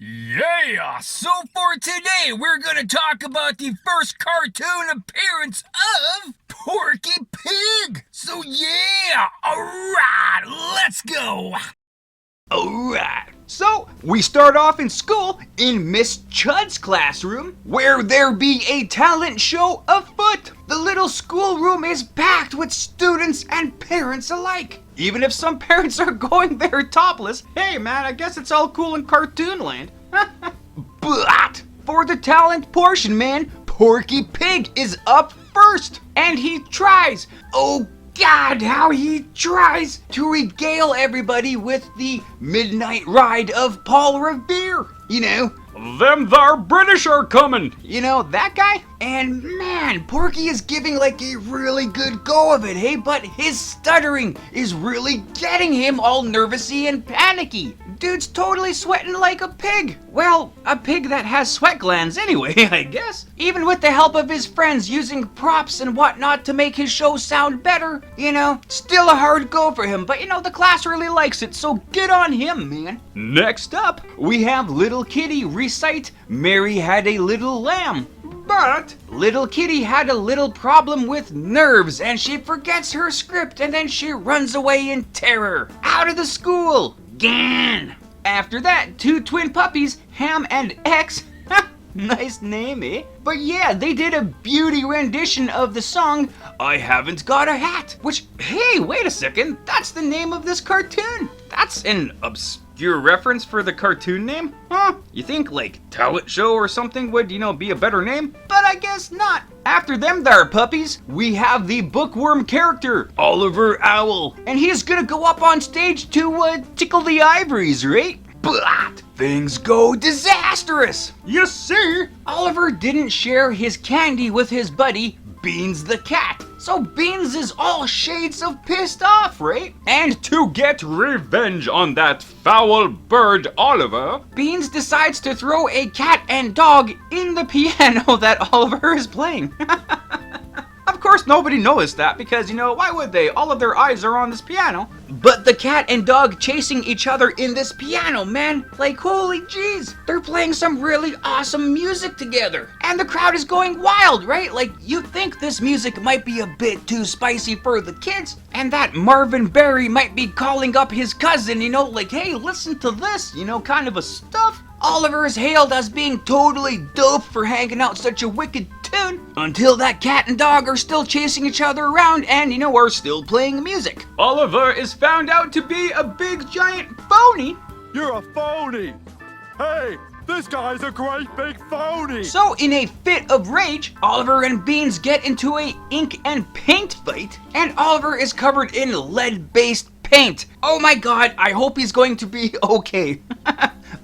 Yeah, so for today we're gonna talk about the first cartoon appearance of Porky Pig. So yeah, alright, let's go. Alright, so we start off in school in Miss Chud's classroom where there be a talent show afoot. The little schoolroom is packed with students and parents alike. Even if some parents are going there topless, hey man, I guess it's all cool in cartoon land. But for the talent portion, man, Porky Pig is up first. And he tries, oh God, how he tries to regale everybody with the midnight ride of Paul Revere. You know, them thar British are coming. you know, that guy? And man, Porky is giving like a really good go of it, hey? But his stuttering is really getting him all nervousy and panicky. Dude's totally sweating like a pig. Well, a pig that has sweat glands anyway, I guess. Even with the help of his friends using props and whatnot to make his show sound better, you know, still a hard go for him. But you know, the class really likes it, so good on him, man. Next up, we have Little Kitty recite Mary Had a Little Lamb. But Little Kitty had a little problem with nerves and she forgets her script and then she runs away in terror. Out of the school. Gan. After that, two twin puppies, Ham and X. Nice name, eh? But yeah, they did a beauty rendition of the song, I Haven't Got a Hat. Which, hey, wait a second, that's the name of this cartoon. That's an obscure reference for the cartoon name? Huh? You think like talent show or something would, be a better name? But I guess not. After them there puppies, we have the bookworm character, Oliver Owl. And he's gonna go up on stage to tickle the ivories, right? But things go disastrous. You see, Oliver didn't share his candy with his buddy, Beans the cat. So Beans is all shades of pissed off, right? And to get revenge on that foul bird Oliver, Beans decides to throw a cat and dog in the piano that Oliver is playing. Of course, nobody noticed that because, why would they? All of their eyes are on this piano. But the cat and dog chasing each other in this piano, man, like holy jeez, they're playing some really awesome music together. And the crowd is going wild, right? Like you think this music might be a bit too spicy for the kids, and that Marvin Berry might be calling up his cousin, like, hey, listen to this, kind of a stuff. Oliver is hailed as being totally dope for hanging out such a wicked tune until that cat and dog are still chasing each other around and, are still playing music. Oliver is found out to be a big giant phony. You're a phony. Hey, this guy's a great big phony. So in a fit of rage, Oliver and Beans get into a ink and paint fight, and Oliver is covered in lead-based paint. Oh my god, I hope he's going to be okay.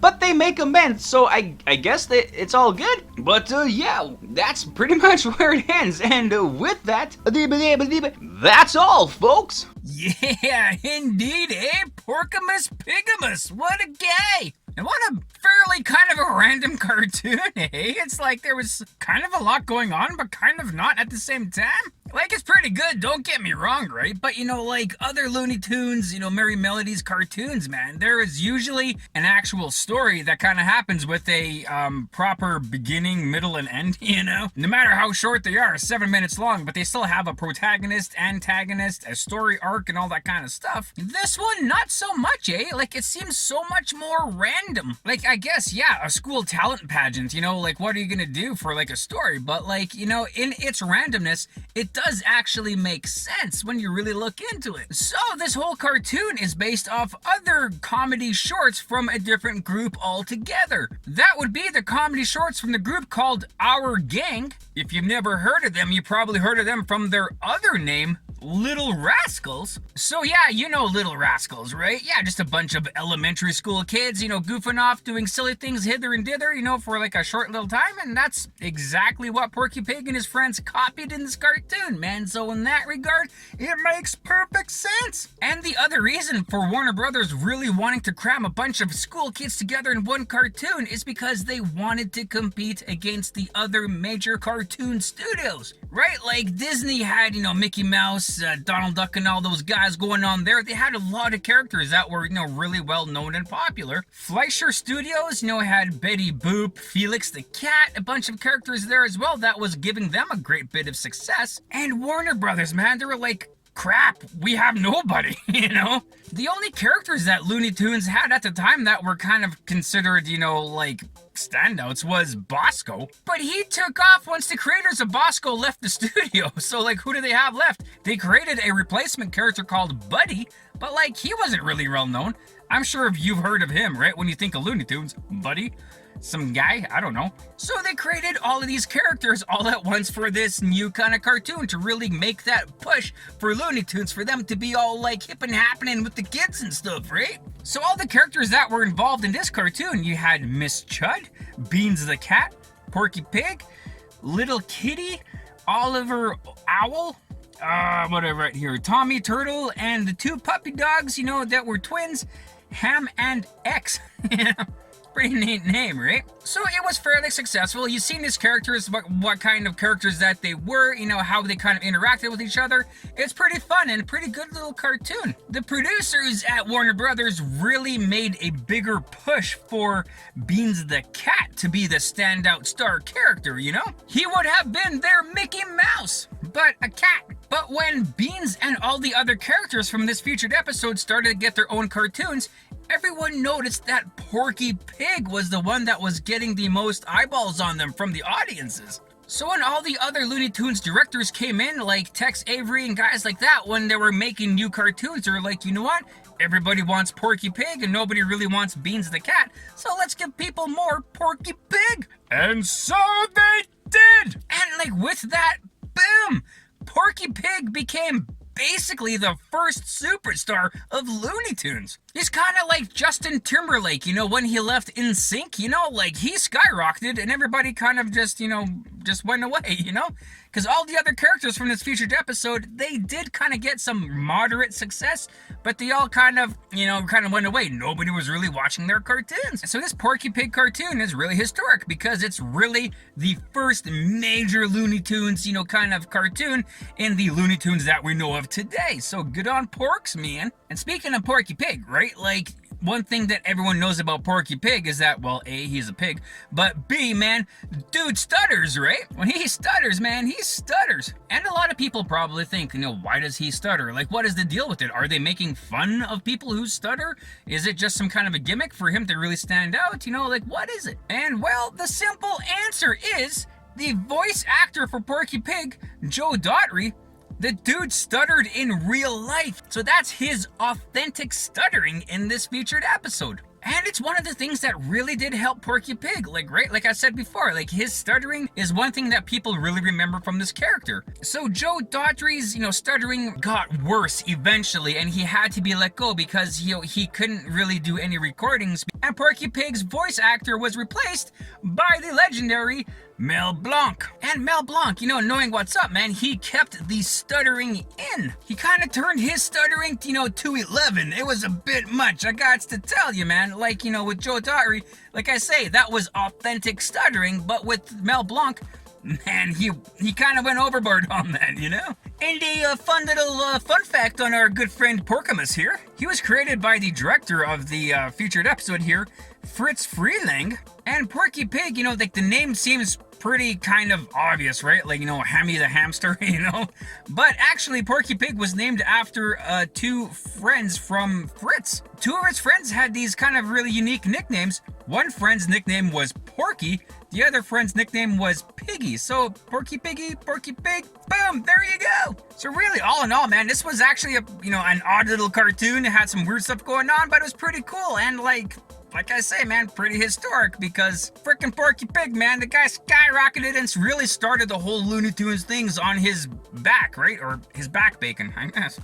But they make amends, so I guess that it's all good. But yeah, that's pretty much where it ends. And with that, that's all, folks. Yeah, indeed, Porkimus Pigimus, what a guy! And what a fairly kind of a random cartoon, It's like there was kind of a lot going on, but kind of not at the same time. Like, it's pretty good, don't get me wrong, right? But, like other Looney Tunes, Merry Melodies cartoons, man, there is usually an actual story that kind of happens with a proper beginning, middle, and end, No matter how short they are, 7 minutes long, but they still have a protagonist, antagonist, a story arc, and all that kind of stuff. This one, not so much, Like, it seems so much more random. Like, I guess, yeah, a school talent pageant, like, what are you gonna do for, like, a story? But, like, in its randomness, it does actually make sense when you really look into it. So this whole cartoon is based off other comedy shorts from a different group altogether. That would be the comedy shorts from the group called Our Gang. If you've never heard of them, you probably heard of them from their other name, Little Rascals. So yeah, Little Rascals, right? Yeah, just a bunch of elementary school kids, goofing off, doing silly things hither and dither, for like a short little time, and that's exactly what Porky Pig and his friends copied in this cartoon, man. So in that regard, it makes perfect sense. And the other reason for Warner Brothers really wanting to cram a bunch of school kids together in one cartoon is because they wanted to compete against the other major cartoon studios, right? Like Disney had, Mickey Mouse, Donald Duck, and all those guys going on there. They had a lot of characters that were, really well known and popular. Fleischer Studios, had Betty Boop, Felix the Cat, a bunch of characters there as well that was giving them a great bit of success. And Warner Brothers, man, they were like, crap, we have nobody, The only characters that Looney Tunes had at the time that were kind of considered, like standouts was Bosco. But he took off once the creators of Bosco left the studio. So, like, who do they have left? They created a replacement character called Buddy, but, like, he wasn't really well known. I'm sure if you've heard of him, right? When you think of Looney Tunes, Buddy. Some guy, I don't know. So they created all of these characters all at once for this new kind of cartoon to really make that push for Looney Tunes, for them to be all like hip and happening with the kids and stuff, right? So all the characters that were involved in this cartoon, you had Miss Chud, Beans the Cat, Porky Pig, Little Kitty, Oliver Owl, whatever right here, Tommy Turtle, and the two puppy dogs, that were twins, Ham and X. Pretty neat name, right? So it was fairly successful. You've seen these characters, what kind of characters that they were, how they kind of interacted with each other. It's pretty fun and a pretty good little cartoon. The producers at Warner Brothers really made a bigger push for Beans the Cat to be the standout star character, He would have been their Mickey Mouse, but a cat. But when Beans and all the other characters from this featured episode started to get their own cartoons, everyone noticed that Porky Pig was the one that was getting the most eyeballs on them from the audiences. So when all the other Looney Tunes directors came in, like Tex Avery and guys like that, when they were making new cartoons, they were like, you know what? Everybody wants Porky Pig and nobody really wants Beans the Cat, so let's give people more Porky Pig. And so they did! And like with that, boom! Porky Pig became basically the first superstar of Looney Tunes. He's kind of like Justin Timberlake, when he left NSYNC, like he skyrocketed and everybody kind of just went away, Because all the other characters from this featured episode, they did kind of get some moderate success, but they all kind of went away. Nobody was really watching their cartoons. So this Porky Pig cartoon is really historic because it's really the first major Looney Tunes, kind of cartoon in the Looney Tunes that we know of today. So good on Porks, man. And speaking of Porky Pig, right? Like, one thing that everyone knows about Porky Pig is that, well, A, he's a pig, but B, man, dude stutters, right? When he stutters, man, he stutters. And a lot of people probably think, why does he stutter? Like, what is the deal with it? Are they making fun of people who stutter? Is it just some kind of a gimmick for him to really stand out? Like, what is it? And, well, the simple answer is the voice actor for Porky Pig, Joe Daughtry, the dude stuttered in real life. So that's his authentic stuttering in this featured episode. And it's one of the things that really did help Porky Pig. Like I said before, his stuttering is one thing that people really remember from this character. So Joe Daughtry's, stuttering got worse eventually, and he had to be let go because, he couldn't really do any recordings. And Porky Pig's voice actor was replaced by the legendary Mel Blanc. And Mel Blanc, knowing what's up, man, he kept the stuttering in. He kind of turned his stuttering, to 11. It was a bit much, I got to tell you, man. With Joe Daughtry, like I say, that was authentic stuttering, but with Mel Blanc, man, he kind of went overboard on that, And a fun little fun fact on our good friend Porkimus here. He was created by the director of the featured episode here, Fritz Freeling. And Porky Pig, the name seems pretty kind of obvious, right? Hammy the hamster, But actually, Porky Pig was named after two friends from Fritz. Two of his friends had these kind of really unique nicknames. One friend's nickname was Porky. The other friend's nickname was Piggy. So, Porky Piggy, Porky Pig, boom, there you go. So really, all in all, man, this was actually an odd little cartoon. It had some weird stuff going on, but it was pretty cool. And like I say, man, pretty historic because frickin' Porky Pig, man, the guy skyrocketed and really started the whole Looney Tunes things on his back, right? Or his back bacon, I guess.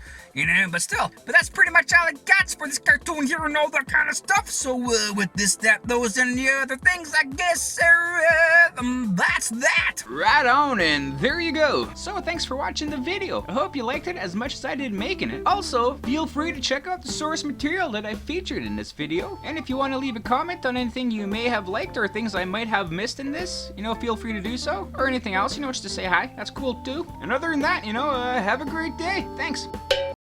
But still. But that's pretty much all it got for this cartoon here and all that kind of stuff. So, with this, that, those, and the other things, I guess, that's that. Right on, and there you go. So, thanks for watching the video. I hope you liked it as much as I did making it. Also, feel free to check out the source material that I featured in this video. And if you want to leave a comment on anything you may have liked or things I might have missed in this, feel free to do so. Or anything else, just to say hi. That's cool too. And other than that, have a great day. Thanks.